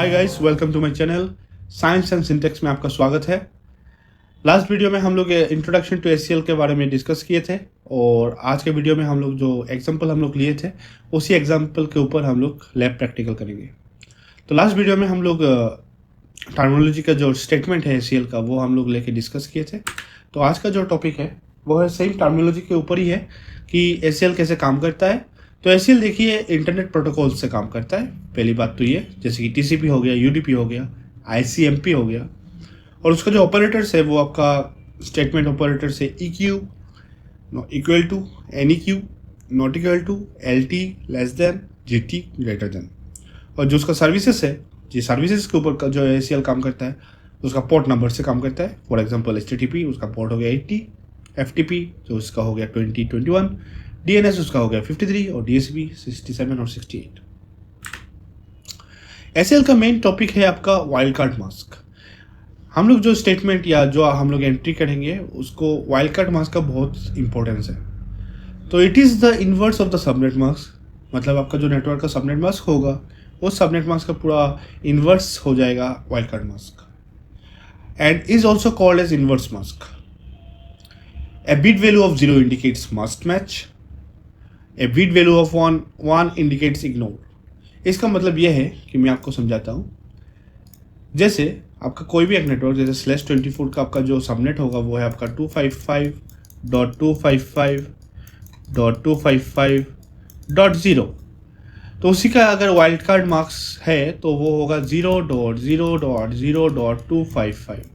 Hi guys, welcome to my channel. Science and syntax में आपका स्वागत है। लास्ट वीडियो में हम लोग इंट्रोडक्शन टू एचसीएल के बारे में डिस्कस किए थे और आज के वीडियो में हम लोग जो एग्जांपल हम लोग लिए थे उसी एग्जांपल के ऊपर हम लोग लैब प्रैक्टिकल करेंगे। तो लास्ट वीडियो में हम लोग टर्मिनोलॉजी का जो स्टेटमेंट है एचसीएल का वो हम लोग लेके डिस्कस किए थे। तो आज का जो टॉपिक है वो है सेम टर्मिनोलॉजी के ऊपर ही है कि एचसीएल कैसे काम करता है। तो एचसीएल देखिए इंटरनेट प्रोटोकॉल से काम करता है। पहली बात तो ये, जैसे कि टीसीपी हो गया, यूडीपी हो गया, आईसीएमपी हो गया, और उसका जो ऑपरेटर्स है वो आपका स्टेटमेंट ऑपरेटर्स है EQ, equal to, NEQ, not equal to, LT, less than, GT, greater than. और जो उसका सर्विसेज है, जी सर्विसेज के ऊपर का जो एचसीएल काम करता है उसका पोर्ट नंबर से काम करता है। फॉर एग्जांपल HTTP उसका पोर्ट हो गया 80, FTP जो उसका हो गया 2021, DNS उसका हो गया 53 और DHCP 67 और 68। एचसीएल का मेन टॉपिक है आपका वाइल्ड कार्ड मास्क। हम लोग जो स्टेटमेंट या जो हम लोग एंट्री करेंगे उसको वाइल्ड कार्ड मास्क का बहुत इंपॉर्टेंस है। तो it is the inverse of the subnet mask, मतलब आपका जो नेटवर्क का सबनेट मास्क होगा वो सबनेट मास्क का पूरा इनवर्स हो जाएगा wild card mask, and is also called as inverse mask. A bit value of 0 indicates must match. A bit value of 1 indicates ignore. इसका मतलब यह है कि मैं आपको समझाता हूँ। जैसे आपका कोई भी एक नेटवर्क, जैसे /24 का आपका जो सबनेट होगा वो है आपका 255.255.255.0। तो उसी का अगर वाइल्ड कार्ड मार्क्स है तो वो होगा 0.0.0.255।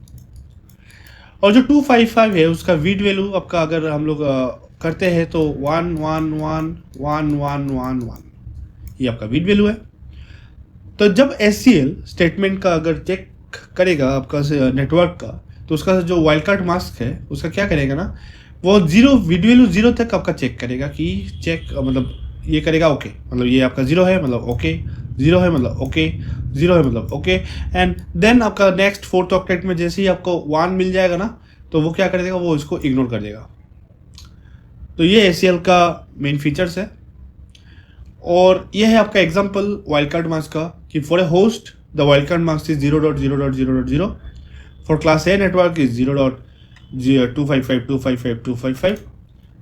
और जो 255 है उसका वीट वैल्यू आपका अगर हम लोग करते हैं तो 1111111, ये आपका वीट वैल्यू है। तो जब एचसीएल स्टेटमेंट का अगर चेक करेगा आपका नेटवर्क का, तो उसका जो वाइल्ड कार्ड मास्क है उसका क्या करेगा ना, वो वीट वैल्यू 0 तक आपका चेक करेगा कि चेक मतलब ये करेगा ओके, मतलब ये आपका 0 है मतलब ओके, 0 है मतलब ओके, 0 है मतलब ओके। एंड देन आपका नेक्स्ट 4th ऑक्टेट में जैसे ही आपको 1 मिल जाएगा ना तो वो क्या कर देगा, वो इसको इग्नोर कर देगा। तो ये एचसीएल का मेन फीचर्स है और ये है आपका एग्जांपल वाइल्ड कार्ड मास्क का कि for a host the wild card mask is 0.0.0.0, for class A network is 0.255.255.255,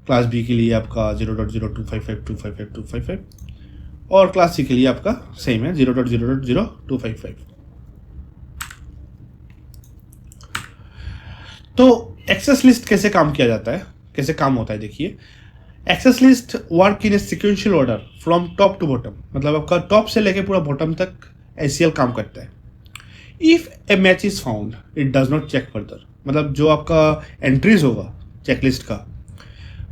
class B के लिए आपका 0.0255.255.255 और क्लास सी के लिए आपका सेम है 0.0.0255। तो एक्सेस लिस्ट कैसे काम किया जाता है, कैसे काम होता है देखिए। Access list work in a sequential order from top to bottom, मतलब आपका टॉप से लेके पूरा बॉटम तक एचसीएल काम करता है। If a match is found it does not check further, मतलब जो आपका एंट्रीज होगा चेकलिस्ट का,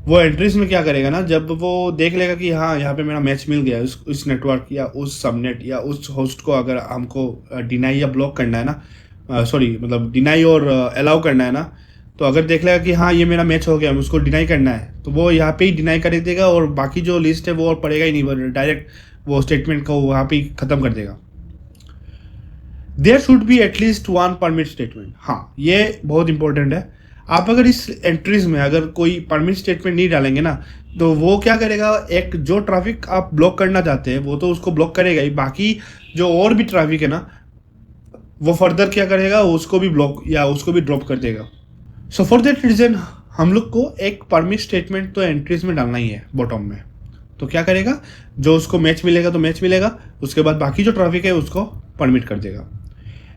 वो एंट्रीज में क्या करेगा ना, जब वो देख लेगा कि हाँ यहाँ पे मेरा मैच मिल गया उस नेटवर्क या उस सबनेट या उस होस्ट को अगर हमको डिनाई या ब्लॉक करना है ना, मतलब डिनाई और अलाउ करना है ना, तो अगर देख लेगा कि हाँ ये मेरा मैच हो गया, उसको डिनाई करना है तो वो यहाँ पे ही डिनाई कर देगा और बाकी जो लिस्ट है वो और पढ़ेगा ही नहीं, वो डायरेक्ट वो स्टेटमेंट को वहाँ पे ही ख़त्म कर देगा। There should be at least 1 permit statement. हाँ ये बहुत इंपॉर्टेंट है। आप अगर इस एंट्रीज में अगर कोई परमिट स्टेटमेंट नहीं डालेंगे ना तो वो क्या करेगा, एक जो ट्रैफिक आप ब्लॉक करना चाहते हैं वो तो उसको ब्लॉक करेगा ही, बाकी जो और भी ट्रैफिक है ना वो फर्दर क्या करेगा, उसको भी ब्लॉक या उसको भी ड्रॉप कर देगा। सो फॉर दैट रीजन हम लोग को एक परमिट स्टेटमेंट तो एंट्रीज में डालना ही है बॉटम में। तो क्या करेगा, जो उसको मैच मिलेगा तो मैच मिलेगा, उसके बाद बाकी जो ट्रैफिक है उसको परमिट कर देगा।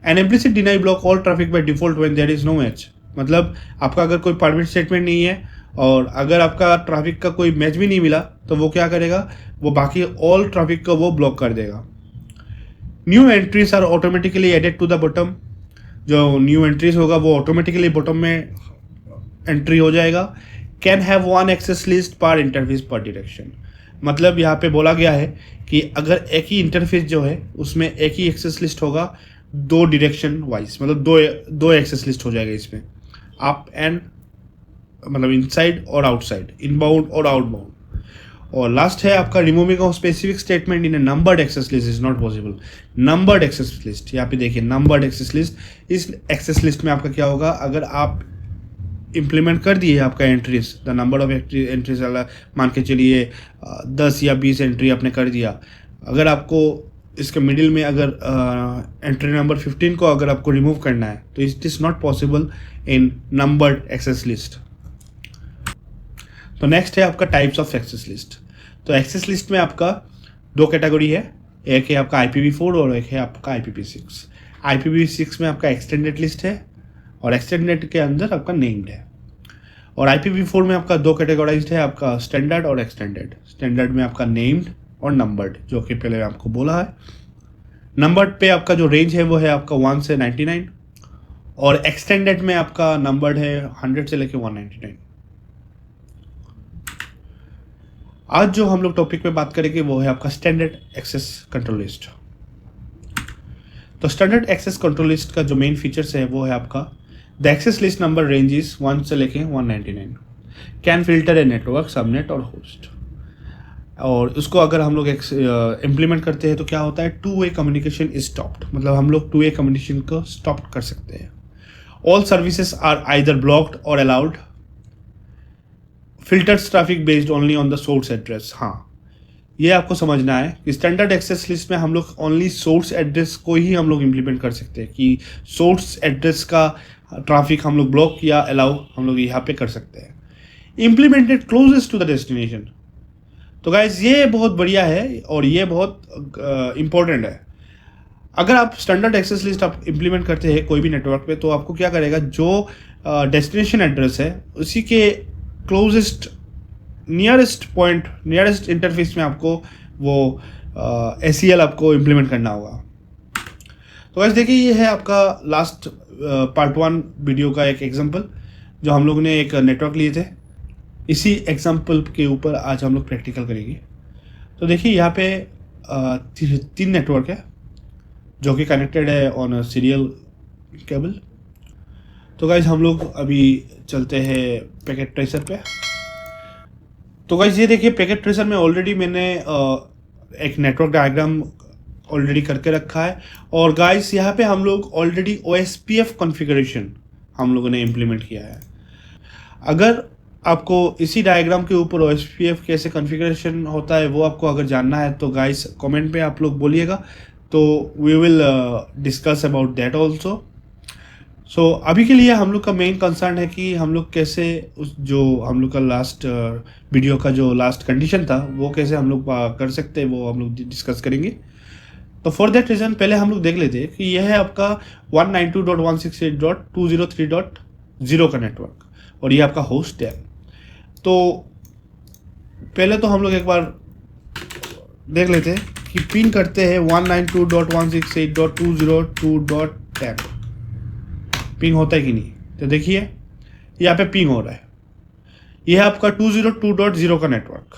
An implicit deny block all traffic by default when there is no match, मतलब आपका अगर कोई परमिट स्टेटमेंट नहीं है और अगर आपका ट्रैफिक का कोई मैच भी नहीं मिला तो वो क्या करेगा, वो बाकी ऑल ट्रैफिक को वो ब्लॉक कर देगा। New entries are automatically added to the bottom, जो न्यू एंट्रीज होगा वो ऑटोमेटिकली बॉटम में एंट्री हो जाएगा। कैन हैव 1 एक्सेस लिस्ट पर इंटरफेस पर डायरेक्शन, मतलब यहाँ पे बोला गया है कि अगर एक ही इंटरफेस जो है उसमें एक ही एक्सेस लिस्ट होगा 2 डायरेक्शन वाइज, मतलब दो एक्सेस लिस्ट हो जाएगा इसमें, अप एंड मतलब इनसाइड और आउटसाइड, इनबाउंड और आउटबाउंड। और लास्ट है आपका removing of specific statement in a numbered access list is not possible. Numbered access list, यहाँ पे देखिए नंबर्ड एक्सेस लिस्ट, इस एक्सेस लिस्ट में आपका क्या होगा, अगर आप इम्प्लीमेंट कर दिए आपका entries, the number of entries मान के चलिए 10 या 20 एंट्री आपने कर दिया, अगर आपको इसके मिडिल में अगर एंट्री नंबर 15 को अगर आपको रिमूव करना है तो it is not possible in numbered access list. तो नेक्स्ट है आपका टाइप्स ऑफ एक्सेस लिस्ट। तो एक्सेस लिस्ट में आपका दो कैटेगरी है, एक है आपका IPv4 और एक है आपका IPv6। IPv6 में आपका एक्सटेंडेड लिस्ट है और एक्सटेंडेड के अंदर आपका नेम्ड है। और IPv4 में आपका दो कैटेगराइज्ड है, आपका स्टैंडर्ड और एक्सटेंडेड। स्टैंडर्ड में आपका नेम्ड और नंबर्ड, जो कि पहले आपको बोला है। नंबर्ड पे आपका जो रेंज है वो है आपका 1 से 99 और एक्सटेंडेड में आपका नंबर्ड है 100 से लेके 199। आज जो हम लोग टॉपिक पे बात करेंगे वो है आपका स्टैंडर्ड एक्सेस कंट्रोल लिस्ट। तो स्टैंडर्ड एक्सेस कंट्रोल लिस्ट का जो मेन फीचर्स है वो है आपका the access list number ranges 1 से लेके 199, can filter a network, subnet और होस्ट। और उसको अगर हम लोग इम्प्लीमेंट करते हैं तो क्या होता है, 2 वे कम्युनिकेशन इज स्टॉप्ड, मतलब हम लोग 2 वे कम्युनिकेशन को स्टॉप कर सकते हैं। All services are either blocked or allowed, filters traffic based only on the source address. हाँ, ये आपको समझना है कि स्टैंडर्ड एक्सेस लिस्ट में हम लोग ओनली सोर्स एड्रेस को ही हम लोग इम्प्लीमेंट कर सकते हैं, कि सोर्स एड्रेस का ट्रैफिक हम लोग ब्लॉक या अलाउ हम लोग यहाँ पे कर सकते हैं। Implemented closest to the destination. तो गाइज ये बहुत बढ़िया है और ये बहुत इम्पोर्टेंट है। अगर आप स्टैंडर्ड एक्सेस लिस्ट आप इम्प्लीमेंट करते हैं कोई भी नेटवर्क पे, तो आपको क्या करेगा, जो डेस्टिनेशन एड्रेस है उसी के closest nearest point, nearest interface में आपको वो ACL आपको इम्प्लीमेंट करना होगा। तो गाइस देखिए, ये है आपका लास्ट पार्ट 1 वीडियो का एक एग्जांपल, जो हम लोग ने एक नेटवर्क लिए थे। इसी एग्जांपल के ऊपर आज हम लोग प्रैक्टिकल करेंगे। तो देखिए यहाँ पे 3 नेटवर्क है जो कि कनेक्टेड है ऑन सीरियल केबल। तो गाइज हम लोग अभी चलते हैं पैकेट ट्रेसर पे। तो गाइज ये देखिए, पैकेट ट्रेसर में ऑलरेडी मैंने एक नेटवर्क डायग्राम ऑलरेडी करके रखा है। और गाइज यहाँ पे हम लोग ऑलरेडी OSPF कॉन्फ़िगरेशन हम लोगों ने इम्प्लीमेंट किया है। अगर आपको इसी डायग्राम के ऊपर OSPF कैसे कॉन्फ़िगरेशन होता है वो आपको अगर जानना है तो गाइज कमेंट पे आप लोग बोलिएगा, तो we will discuss about that also. So अभी के लिए हम लोग का मेन कंसर्न है कि हम लोग कैसे उस जो हम लोग का लास्ट वीडियो का जो लास्ट कंडीशन था वो कैसे हम लोग कर सकते हैं, वो हम लोग डिस्कस करेंगे। तो फॉर दैट रीज़न पहले हम लोग देख लेते हैं कि यह है आपका 192.168.203.0 का नेटवर्क और ये आपका होस्ट है। तो पहले तो हम लोग एक बार देख लेते हैं कि पिन करते हैं 192.168.202.10 पिंग होता है कि नहीं। तो देखिए यहाँ पे पिंग हो रहा है। यह है आपका 202.0 का नेटवर्क।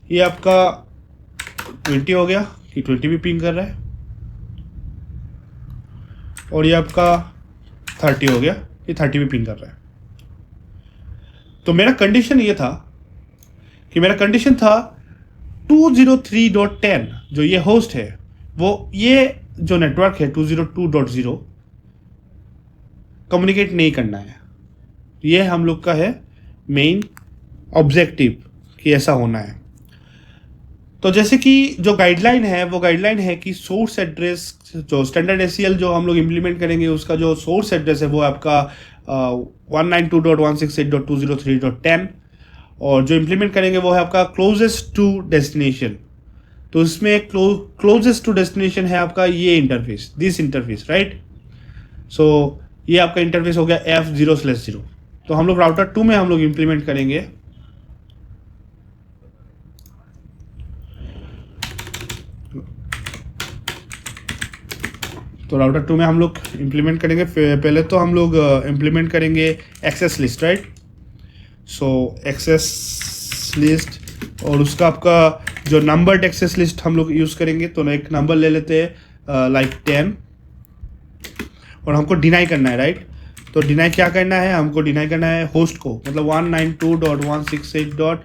ये आपका 20 हो गया कि 20 भी पिंग कर रहा है, और ये आपका 30 हो गया कि 30 भी पिंग कर रहा है। तो मेरा कंडीशन ये था कि 203.10 जो ये होस्ट है, वो ये जो नेटवर्क है 202.0 कम्युनिकेट नहीं करना है। ये हम लोग का है मेन ऑब्जेक्टिव कि ऐसा होना है। तो जैसे कि जो गाइडलाइन है वो गाइडलाइन है कि सोर्स एड्रेस, जो स्टैंडर्ड ACL जो हम लोग इम्प्लीमेंट करेंगे उसका जो सोर्स एड्रेस है वो आपका 192.168.203.10 और जो इम्प्लीमेंट करेंगे वो है आपका क्लोजेस्ट टू डेस्टिनेशन। तो इसमें क्लोजेस्ट टू डेस्टिनेशन है आपका ये इंटरफेस, दिस इंटरफेस, राइट। सो ये आपका इंटरफेस हो गया F0/0। तो हम लोग राउटर 2 में हम लोग इम्प्लीमेंट करेंगे पहले तो हम लोग इम्प्लीमेंट करेंगे एक्सेस लिस्ट, राइट। सो एक्सेस लिस्ट और उसका आपका जो नंबर्ड एक्सेस लिस्ट हम लोग यूज़ करेंगे। तो एक नंबर ले लेते हैं लाइक 10 और हमको डिनाई करना है, राइट। तो डिनाई क्या करना है, हमको डिनाई करना है होस्ट को, मतलब 192.168.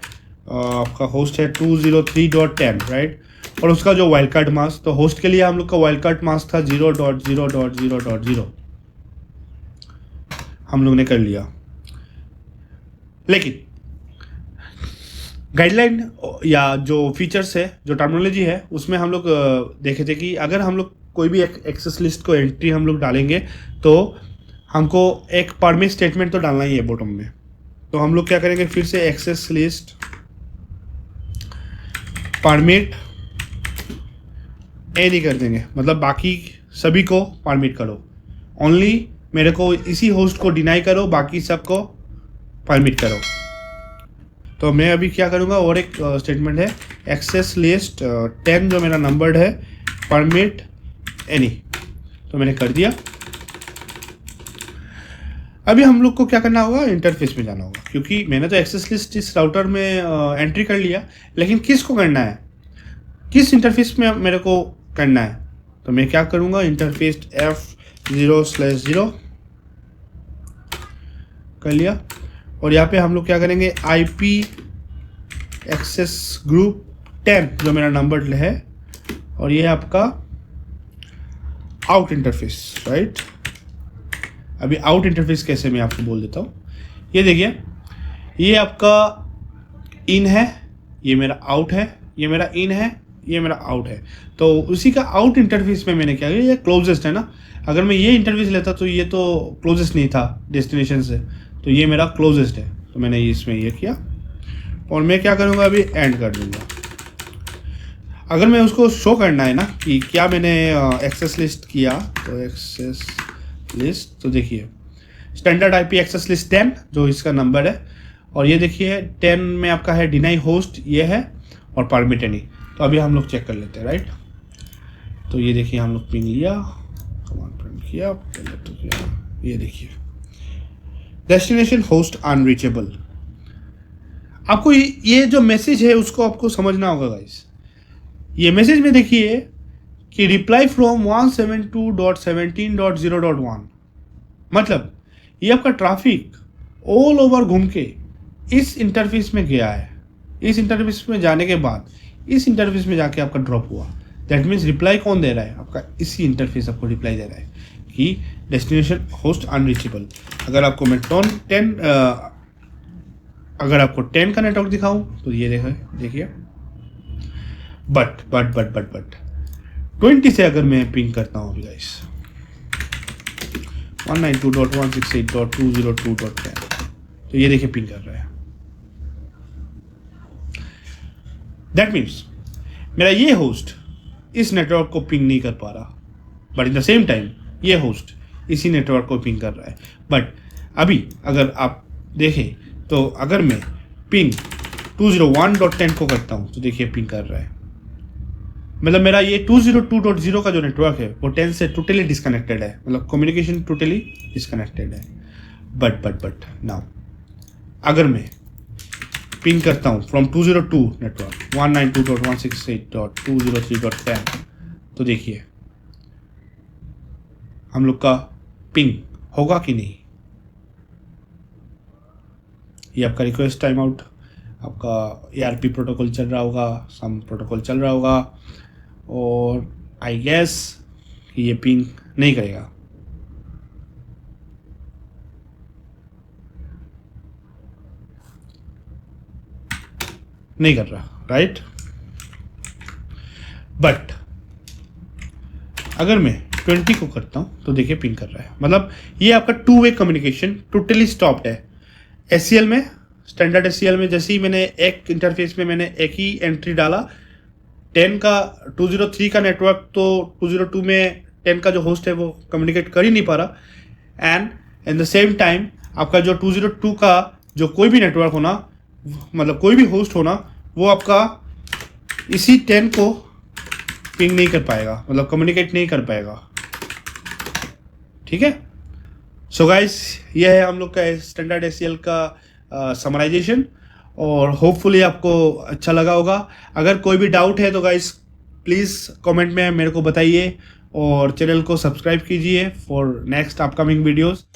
आपका होस्ट है 203.10, राइट। और उसका जो वाइल्ड कार्ड मास्क, तो होस्ट के लिए हम लोग का वाइल्ड कार्ड मास्क था 0.0.0.0 हम लोग ने कर लिया। लेकिन गाइडलाइन या जो फीचर्स है, जो टर्मिनोलॉजी है, उसमें हम लोग देखे थे कि अगर हम लोग कोई भी एक्सेस लिस्ट को एंट्री हम लोग डालेंगे तो हमको एक परमिट स्टेटमेंट तो डालना ही है बॉटम में। तो हम लोग क्या करेंगे, फिर से एक्सेस लिस्ट परमिट एनी कर देंगे, मतलब बाकी सभी को परमिट करो, ओनली मेरे को इसी होस्ट को डिनाई करो, बाकी सबको परमिट करो। तो मैं अभी क्या करूँगा, और एक स्टेटमेंट है एक्सेस लिस्ट 10 जो मेरा नंबर है, परमिट एनी, तो मैंने कर दिया। अभी हम लोग को क्या करना होगा, इंटरफेस में जाना होगा, क्योंकि मैंने तो एक्सेस लिस्ट इस राउटर में एंट्री कर लिया, लेकिन किस को करना है, किस इंटरफेस में मेरे को करना है। तो मैं क्या करूँगा, इंटरफेस F0/0 कर लिया, और यहाँ पे हम लोग क्या करेंगे, IP एक्सेस ग्रुप 10 जो मेरा नंबर है, और ये आपका आउट इंटरफेस, राइट। अभी आउट इंटरफेस कैसे मैं आपको बोल देता हूँ। ये देखिए, ये आपका इन है, ये मेरा आउट है, ये मेरा इन है, ये मेरा आउट है। तो उसी का आउट इंटरफेस में मैंने क्या किया, ये क्लोजेस्ट है ना, अगर मैं ये इंटरफेस लेता तो ये तो क्लोजेस्ट नहीं था डेस्टिनेशन से, तो ये मेरा क्लोजेस्ट है, तो मैंने इसमें ये किया, और मैं क्या करूँगा, अभी एंड कर दूँगा। अगर मैं उसको शो करना है ना कि क्या मैंने एक्सेस लिस्ट किया, तो एक्सेस लिस्ट, तो देखिए स्टैंडर्ड IP एक्सेस लिस्ट 10 जो इसका नंबर है, और ये देखिए 10 में आपका है डिनाई होस्ट, ये है, और परमिट एनी। तो अभी हम लोग चेक कर लेते हैं, राइट। तो ये देखिए हम लोग पिंग लिया, कमांड प्रिंट किया, तो किया, ये देखिए डेस्टिनेशन होस्ट अनरीचेबल। आपको ये जो मैसेज है उसको आपको समझना होगा गाइस। ये मैसेज में देखिए कि रिप्लाई फ्रॉम 172.17.0.1, मतलब ये आपका ट्रैफिक ऑल ओवर घूम के इस इंटरफेस में गया है, इस इंटरफेस में जाने के बाद इस इंटरफेस में जाके आपका ड्रॉप हुआ। दैट मीन्स रिप्लाई कौन दे रहा है, आपका इसी इंटरफेस आपको रिप्लाई दे रहा है कि डेस्टिनेशन होस्ट अनरीचेबल। अगर आपको मैं अगर आपको 10 का नेटवर्क दिखाऊं तो ये देखिए, बट 20 से अगर मैं पिंग करता हूँ गाइस 192.168.202.10, तो ये देखिए पिंग कर रहा है। दैट मीन्स मेरा ये होस्ट इस नेटवर्क को पिंग नहीं कर पा रहा, but in the same time ये होस्ट इसी नेटवर्क को पिंग कर रहा है। बट अभी अगर आप देखें तो अगर मैं पिंग 201.10 को करता हूँ तो देखिए पिंग कर रहा है, मतलब मेरा ये 202.0 का जो नेटवर्क है वो 10 से टोटली डिस्कनेक्टेड है, मतलब कम्युनिकेशन टोटली डिस्कनेक्टेड है। बट नाउ अगर मैं पिंग करता हूँ फ्रॉम 202 नेटवर्क 192.168.203.10, तो देखिए हम लोग का पिंग होगा कि नहीं। ये आपका रिक्वेस्ट टाइम आउट, आपका ARP प्रोटोकॉल चल रहा होगा, सम प्रोटोकॉल चल रहा होगा, और आई गेस कि ये पिंग नहीं करेगा। नहीं कर रहा, राइट। बट अगर मैं 20 को करता हूं तो देखिए पिंग कर रहा है, मतलब ये आपका 2 वे कम्युनिकेशन टोटली स्टॉप्ड है। SCL में, स्टैंडर्ड SCL में जैसे ही मैंने एक इंटरफेस में मैंने एक ही एंट्री डाला, 10 का 203 का नेटवर्क तो 202 में 10 का जो होस्ट है वो कम्युनिकेट कर ही नहीं पा रहा, and in the same time आपका जो 202 का जो कोई भी नेटवर्क होना, मतलब कोई भी होस्ट होना, वो आपका इसी 10 को पिंग नहीं कर पाएगा, मतलब कम्युनिकेट नहीं कर पाएगा। ठीक है। सो गाइस, ये है हम लोग का स्टैंडर्ड SCL का समराइजेशन, और होपफुली आपको अच्छा लगा होगा। अगर कोई भी डाउट है तो गाइस प्लीज़ कमेंट में मेरे को बताइए, और चैनल को सब्सक्राइब कीजिए फॉर नेक्स्ट अपकमिंग वीडियोस।